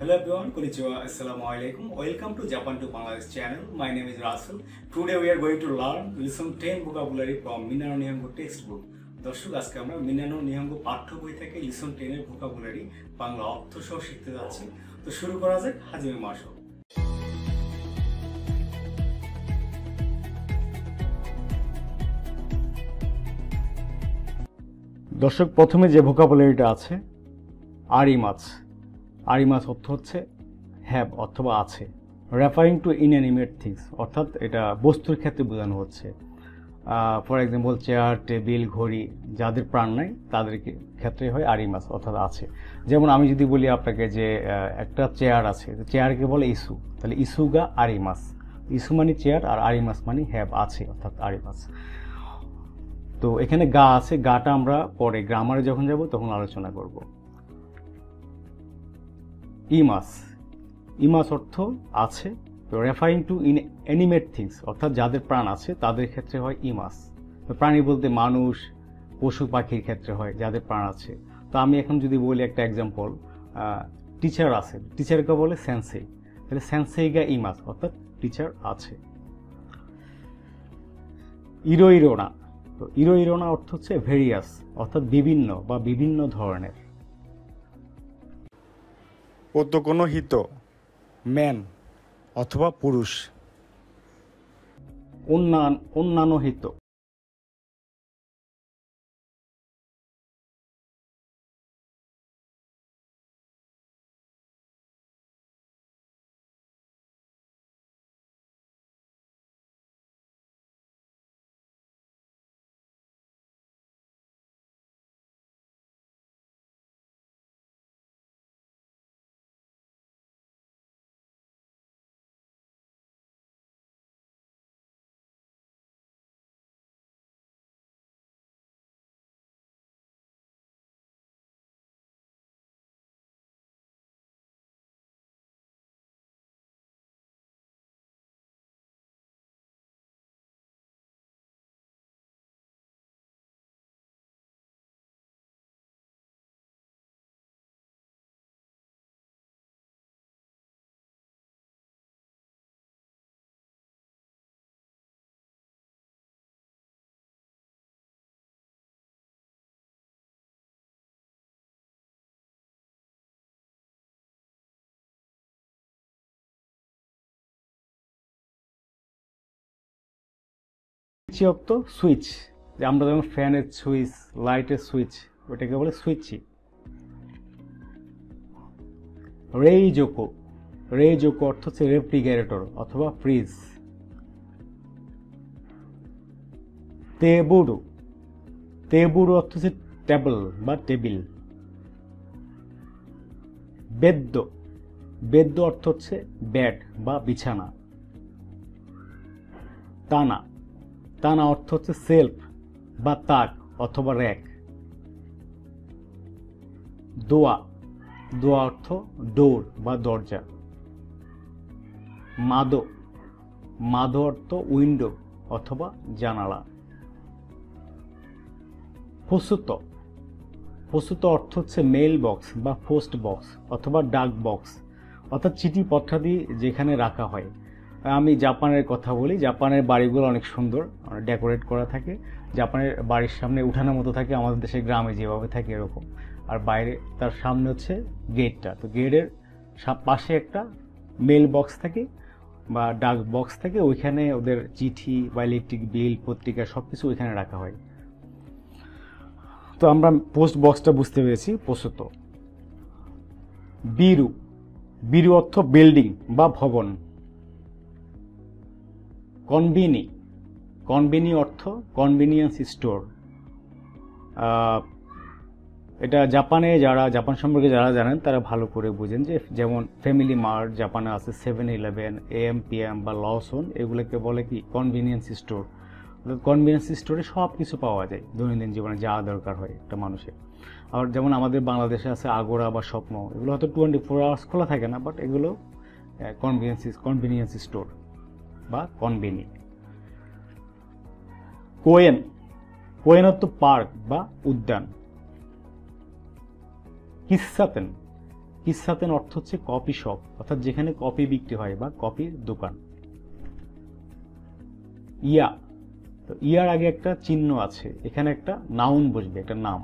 Hello everyone, konnichiwa, assalamu alaikum. Welcome to Japan to Bangladesh channel. My name is Russell. Today we are going to learn lesson 10 vocabulary from Minano Nihongo textbook. দর্শক আজকে আমরা মিনানো নিহঙ্গো পাঠ্য বই থেকে lesson 10 এর vocabulary Bangla অর্থ সহ শিখতে যাচ্ছি। তো শুরু করা যাক। হাজিমে মাশো। দর্শক প্রথমে যে vocabularyটা আছে আরিমাছ। আরিমাছ অর্থ হচ্ছে হ্যাভ অথবা আছে, রেফারিং টু ইনঅ্যানিমেট থিংস অর্থাৎ এটা বস্তুর ক্ষেত্রে বোঝানো হচ্ছে। ফর এক্সাম্পল চেয়ার, টেবিল, ঘড়ি যাদের প্রাণ নাই তাদের ক্ষেত্রে হয় আরিমাছ অর্থাৎ আছে। যেমন আমি যদি বলি আপনাকে যে একটা চেয়ার আছে, চেয়ারকে বলে ইস্যু, তাহলে ইস্যুগা আরিমাছ। ইস্যু মানে চেয়ার আর আরিমাছ মানে হ্যাভ আছে অর্থাৎ আরিমাছ। তো এখানে গা আছে, গাটা আমরা পরে গ্রামারে যখন যাব তখন আলোচনা করব। ইমাস, ইমাস অর্থ আছে, রেফারিং টু অ্যানিমেট থিংস অর্থাৎ যাদের প্রাণ আছে তাদের ক্ষেত্রে হয় ইমাস। প্রাণী বলতে মানুষ, পশু পাখির ক্ষেত্রে হয় যাদের প্রাণ আছে। তো আমি এখন যদি বলি একটা এক্সাম্পল, টিচার আছে, টিচারকে বলে সেন্সেই, তাহলে সেন্সেইগা ইমাস অর্থাৎ টিচার আছে। ইরো ইরোনা, তো ইরো ইরোনা অর্থ হচ্ছে ভেরিয়াস অর্থাৎ বিভিন্ন বা বিভিন্ন ধরনের। ওতোকোনো হিত, ম্যান অথবা পুরুষ। অন্যান্য হিত, অর্থ সুইচ, যে আমরা যেমন ফ্যানের সুইচ, লাইটের সুইচ, ওটাকে বলে সুইচি। রেইজোকো, রেইজোকো অর্থ হচ্ছে রেফ্রিজারেটর অথবা ফ্রিজ। তেবুরু, তেবুরু অর্থ হচ্ছে টেবল বা টেবিল। বেদ্য, বেদ্য অর্থ হচ্ছে বেড বা বিছানা। তানা, তানা অর্থ হচ্ছে সেলফ বা তাক অথবা র্যাক। দোয়া, দোয়া অর্থ ডোর বা দরজা। মাদো, মাদো অর্থ উইন্ডো অথবা জানালা। ফসুত, ফসুত অর্থ হচ্ছে মেইল বক্স বা পোস্ট বক্স অথবা ডাক বক্স অর্থাৎ চিঠি পত্রাদি যেখানে রাখা হয়। আমি জাপানের কথা বলি, জাপানের বাড়িগুলো অনেক সুন্দর, ডেকোরেট করা থাকে। জাপানের বাড়ির সামনে উঠানের মতো থাকে, আমাদের দেশের গ্রামে যেভাবে থাকে এরকম। আর বাইরে তার সামনে হচ্ছে গেটটা, তো গেটের পাশে একটা মেল বক্স থাকে বা ডাক বক্স থাকে, ওইখানে ওদের চিঠি বা ইলেকট্রিক বিল, পত্রিকা সব কিছু ওইখানে রাখা হয়। তো আমরা পোস্ট বক্সটা বুঝতে পেরেছি, পোস্ত। বিরু, বিরু অর্থ বিল্ডিং বা ভবন। কনভিনি, কনভিনি অর্থ কনভিনিয়েন্স স্টোর। এটা জাপানে যারা, জাপান সম্পর্কে যারা জানেন তারা ভালো করে বুঝেন, যে যেমন ফ্যামিলি মার্ট জাপানে আছে, 7-Eleven, AM/PM বা লসন, এগুলোকে বলে কি কনভিনিয়েন্স স্টোর। কনভিনিয়েন্স স্টোরে সব কিছু পাওয়া যায় দৈনন্দিন জীবনে যা দরকার হয় একটা মানুষের। আবার যেমন আমাদের বাংলাদেশে আছে আগোরা বা স্বপ্ন, এগুলো হয়তো 24 আওয়ার্স খোলা থাকে না, বাট এগুলো কনভিনিয়েন্স স্টোর বা কনভিনি। কোয়েন, কোয়েন অর্থ পার্ক বা উদ্যান। কিসাতেন, কিসাতেন অর্থ হচ্ছে কপি শপ, অর্থাৎ যেখানে কপি বিক্রি হয় বা কপির দোকান। ইয়া, তো ইয়ার আগে একটা চিহ্ন আছে, এখানে একটা নাউন বসবে, একটা নাম।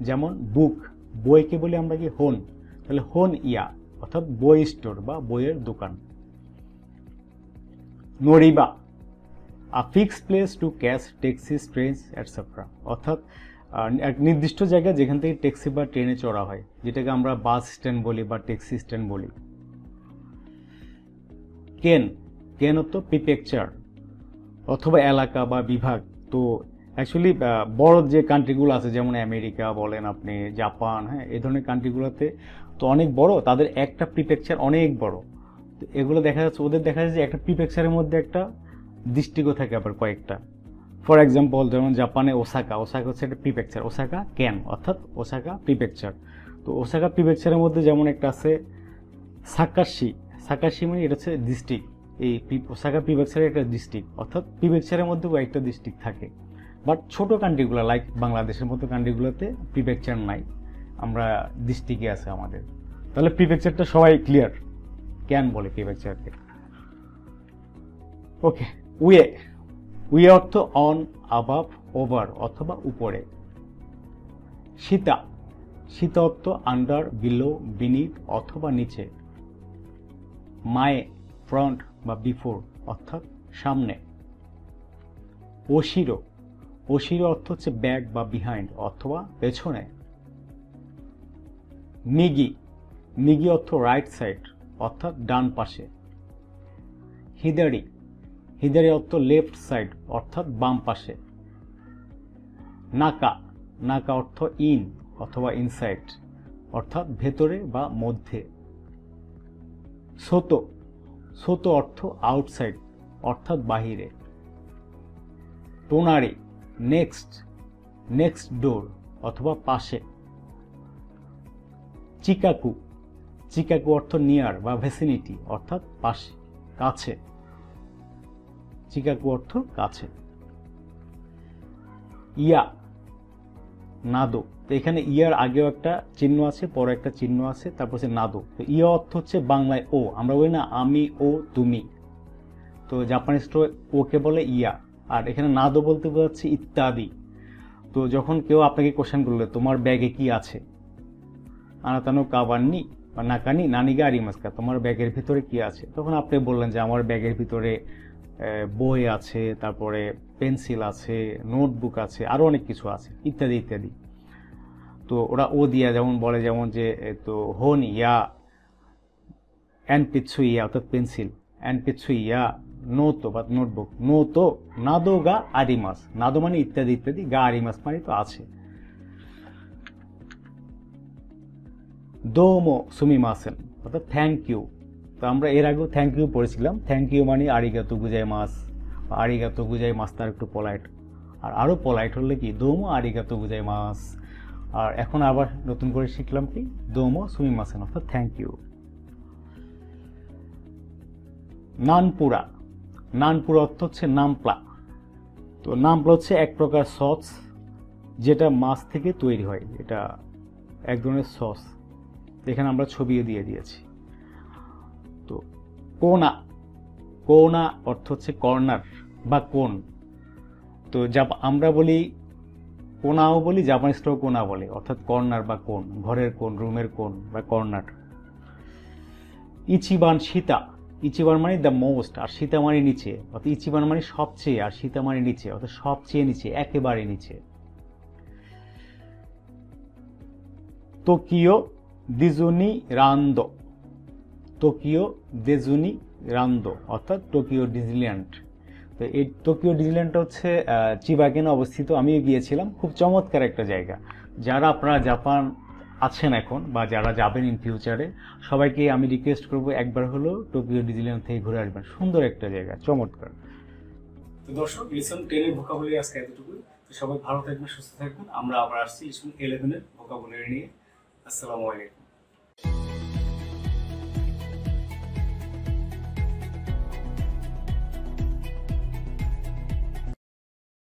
যেমন বুক, বইকে বলি আমরা কি হোন, তাহলে হোন ইয়া অর্থাৎ বই স্টোর বা বইয়ের দোকান। নরিবা, a fixed place to catch taxis, trains etcetera, অর্থাৎ এক নির্দিষ্ট জায়গা যেখান থেকে ট্যাক্সি বা ট্রেনে চড়া হয়, যেটাকে আমরা বাস স্ট্যান্ড বলি বা ট্যাক্সি স্ট্যান্ড বলি। কেন, কেন অর্থ প্রিফেকচার অথবা এলাকা বা বিভাগ। তো অ্যাকচুয়ালি বড় যে কান্ট্রিগুলো আছে, যেমন আমেরিকা বলেন আপনি, জাপান, হ্যাঁ, এই ধরনের কান্ট্রিগুলোতে তো অনেক বড়, তাদের একটা প্রিফেকচার অনেক বড়। তো এগুলো দেখা যাচ্ছে, ওদের দেখা যাচ্ছে একটা প্রিফেকচারের মধ্যে একটা ডিস্ট্রিক্টও থাকে আবার কয়েকটা। ফর এক্সাম্পল যেমন জাপানে ওসাকা, ওসাকা হচ্ছে একটা প্রিফেকচার, ওসাকা কেন অর্থাৎ ওসাকা প্রিফেকচার। তো ওসাকা প্রিফেকচারের মধ্যে যেমন একটা আছে সাকাশি, সাকাশি মানে এটা হচ্ছে ডিস্ট্রিক্ট, এই ওসাকা প্রিফেকচারের একটা ডিস্ট্রিক্ট, অর্থাৎ প্রিফেকচারের মধ্যে কয়েকটা ডিস্ট্রিক্ট থাকে। বাট ছোট কান্ট্রিগুলো লাইক বাংলাদেশের মতো কান্ট্রিগুলোতে প্রিফেকচার নাই, আমরা ডিস্ট্রিক্টে আছে আমাদের। তাহলে প্রিফেকচারটা সবাই ক্লিয়ার, কেন বলে প্রিফেকচারকে। ওকে, উয়ে, উয়ে অর্থ অন, আবাভ, ওভার অথবা উপরে। সীতা, সীতা অর্থ আন্ডার, বিলো, বিনিথ অথবা নিচে। মায়ে, ফ্রন্ট বা বিফোর অর্থাৎ সামনে। ওশিরো, ওশিরো অর্থ হচ্ছে ব্যাক বা বিহাইন্ড অথবা পেছনে। মিগি, মিগি অর্থ রাইট সাইড অর্থাৎ ডান পাশে। হিদারি, হিদারি অর্থ লেফট সাইড অর্থাৎ বাম পাশে। নাকা, নাকা অর্থ ইন অথবা ইনসাইড অর্থাৎ ভেতরে বা মধ্যে। সোতো, সোতো অর্থ আউটসাইড অর্থাৎ বাহিরে। টোনারি, নেক্সট, নেক্সট ডোর অথবা পাশে। চিকাকু, চিকাকু অর্থ নিয়ার বা ভেসিনিটি অর্থাৎ পাশে, কাছে। চিকাকু অর্থ কাছে। ইয়া, নাদো, তো এখানে ইয়ার আগেও একটা চিহ্ন আছে, পরে একটা চিহ্ন আছে, তারপর হচ্ছে নাদো। তো ইয়া অর্থ হচ্ছে বাংলায় ও, আমরা বলি না আমি, ও, তুমি, তো জাপানিজ ওকে বলে ইয়া। আর এখানে নাদো বলতে বোঝাচ্ছে ইত্যাদি। তো যখন কেউ আপনাকে কোশ্চেন করলো তোমার ব্যাগে কি আছে, আনাতানো কাবান্নি বা নাকানি নানিগা আরিমাস্কা, তোমার ব্যাগের ভিতরে কি আছে, তখন আপনি বললেন যে আমার ব্যাগের ভিতরে বই আছে, তারপরে পেন্সিল আছে, নোটবুক আছে, আরো অনেক কিছু আছে, ইত্যাদি ইত্যাদি। তো ওরা ও দিয়া যেমন বলে, যেমন যে তো হোন ইয়া এন পিচ্ছু ইয়া অর্থাৎ পেন্সিল, এন পিচ্ছু ইয়া নোতো বা নোটবুক, নোতো নাদো গা আরিমাস, নাদো মানে ইত্যাদি ইত্যাদি, গা আরিমাস মানে তো আছে। দোমো সুমিমাসেন অর্থাৎ থ্যাংক ইউ। তো আমরা এর আগেও থ্যাংক ইউ পড়েছিলাম, থ্যাংক ইউ মানে আরিগাতো গুজাইমাস, আরিগাতো গুজাইমাস তার একটু পোলাইট, আর আরো পোলাইট হলে কি দোমো আরিগাতো গুজাইমাস। আর এখন আবার নতুন করে শিখলাম কি দোমো সুমিমাসেন অর্থাৎ থ্যাংক ইউ। নানপুরা, নানপুরা অর্থ হচ্ছে নামপ্লা। তো নামপ্লা হচ্ছে এক প্রকার সস যেটা মাছ থেকে তৈরি হয়, এটা এক ধরনের সস, এখানে আমরা ছবিও দিয়ে দিয়েছি। তো কোনা, কোনা অর্থ হচ্ছে কর্নার বা কোন। তো আমরা বলি কোনাও বলি, জাপানিজটাও কোনা বলে, অর্থাৎ কর্নার বা কোন, ঘরের কোন, রুমের কোন বা কর্নার। ইচিবান সীতা, ইচিবান মানে দ্য মোস্ট, আর সীতা মানে নিচে, অর্থাৎ ইচিবান মানে সবচেয়ে, আর সীতা মানে নিচে, অর্থাৎ সবচেয়ে নিচে, একেবারে নিচে। টোকিও ডিজনি রান্দো, টোকিও ডিজনি রান্দো অর্থাৎ টোকিও ডিজনিল্যান্ড। তো এই টোকিও ডিজনিল্যান্ডটা হচ্ছে চিবাকেনে অবস্থিত, আমিও গিয়েছিলাম, খুব চমৎকার একটা জায়গা। যারা আপনারা জাপান আছেন এখন বা যারা যাবেন ইন ফিউচারে, সবাইকে আমি রিকোয়েস্ট করবো একবার হলো টোকিও ডিজনিল্যান্ড থেকে ঘুরে আসবেন, সুন্দর একটা জায়গা, চমৎকার। তো দর্শক, লিসন 10 এর ভোকাবুলারি আজকে এতটুকুই। তো সবাই ভালো থাকবেন, সুস্থ থাকবেন, আমরা আবার আসছি লিসন 11 এর ভোকাবুলারি নিয়ে। আসসালামু আলাইকুম।